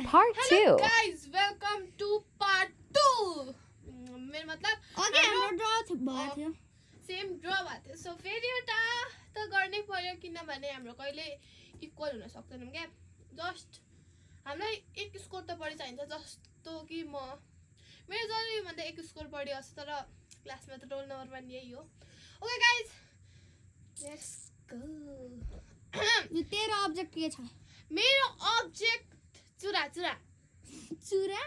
Part 2. Guys, welcome to part 2. मेरो मतलब अघि हाम्रो ड्र भएको थियो सेम ड्र भएको थियो सो फेरि एउटा त गर्नै पर्यो किनभने हाम्रो कहिले इक्वल हुन सक्दैनौँ क्या जस्ट हामीलाई एक स्कोर त बढी चाहिन्छ जस्तो कि मेरो जरुरी भन्दा एक स्कोर बढी आउँछ तर क्लासमा त रोल नम्बर पनि यही हो ओके गाइज लेट्स गो तेरो अब्जेक्ट के छ मेरो अब्जेक्ट चुरा चुरा चुरा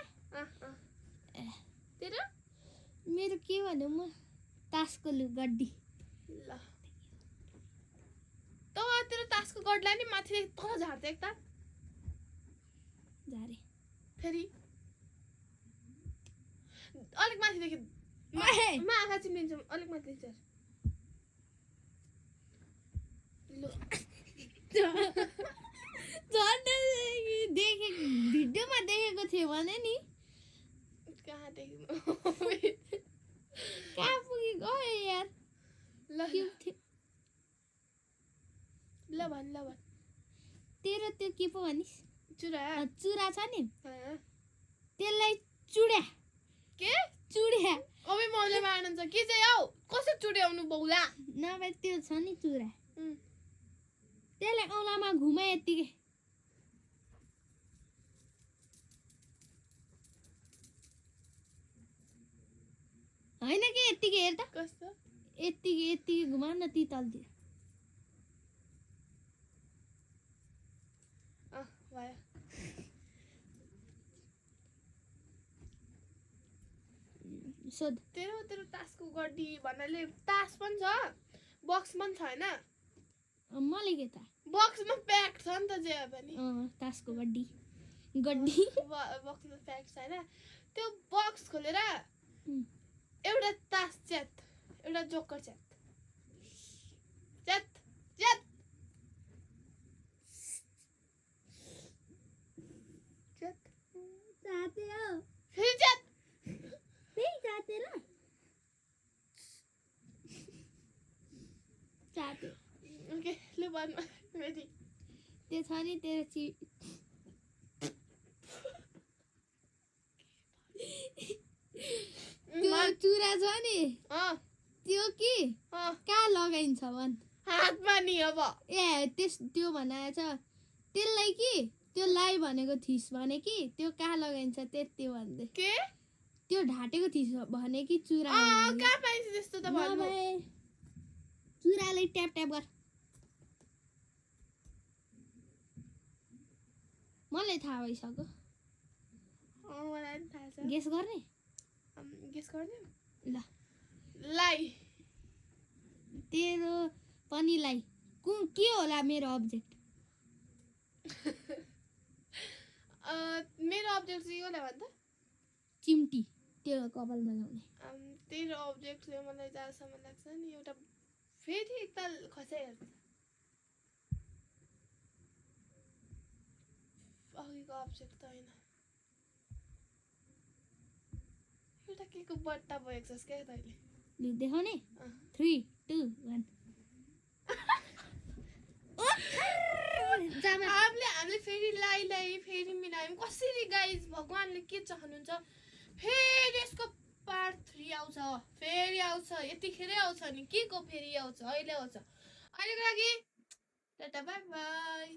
तेरो मेरो के भन्नु म तासको लुगड्डी ल त तेरो तासको गडलाई नि माथि तल झार्छ एकताल झारे फेरि अलिक माथिदेखि म आँखा चिम्लिन्छु अलिक माथि चढ ल झन्डै देखे भिडियोमा देखेको थियो भने नि कहाँ देख्नु कहाँ पुगी गयो यार ल ल भन तेरो त्यो के पो भनिस् चुरा चुरा छ नि अँ, त्यसलाई चुड्या के चुड्या अबे मौले मार्नुहुन्छ के चाहिँ हौ कसरी चुड्याउनु बौला नभए त्यो छ नि चुरा उम्, त्यसलाई औलामा घुमाए यत्तिकै होइन कि यत्तिकै हेर त कस्तो यत्तिकै घुमाउ न ती तलतिर भयो सोध तेरो तासको गड्डी भन्नाले तास पनि छ बक्स पनि छ होइन मलाई के त बक्समा प्याक छ नि त जे पनि तासको गड्डी गड्डी बक्समा प्याक छ होइन त्यो बक्स खोलेर उम्, एउटा तास च्यात एउटा जोकर च्यात च्यात च्यात च्यात साथे हो फेरि च्यात त्यही साथे ल साथे ओके लु भन रेडी त्यो छ नि तेरो त्यो चुरा छ नि त्यो कि कहाँ लगाइन्छ भन् हातमा नि अब ए त्यो भनेको छ त्यसलाई कि त्यो लाई भनेको थिइस् भने कि त्यो कहाँ लगाइन्छ त्यति भन्दै के त्यो ढाटेको थिइस् भने कि चुरा कहाँ पाइन्छ त्यस्तो त भन्नु नभए चुरालाई ट्याप ट्याप गर मलाई थाहा भइसक्यो मलाई पनि थाहा छ गेस गर्ने गेस गर्ने ल लाई तेरो पनि लाई के होला मेरो अब्जेक्ट मेरो अब्जेक्ट चाहिँ होला भन्छ चिम्टी त्यो कपालमा लाउने तेरो अब्जेक्टले मलाई जहाँसम्म लाग्छ नि एउटा फेरि एकताल खसाइहाल्छ अघिको अब्जेक्ट त होइन एउटा के को बट्टा भएको छस् क्या तैँले लु देखाउने 3 2 1 हामीले फेरि लाई फेरि मिलायौँ कसरी गाइज भगवान्ले के चाहनुहुन्छ फेरि यसको पार्ट 3 आउँछ फेरि आउँछ यतिखेरै आउँछ नि के को फेरि आउँछ अहिले आउँछ अहिलेको लागि टाटा बाई बाई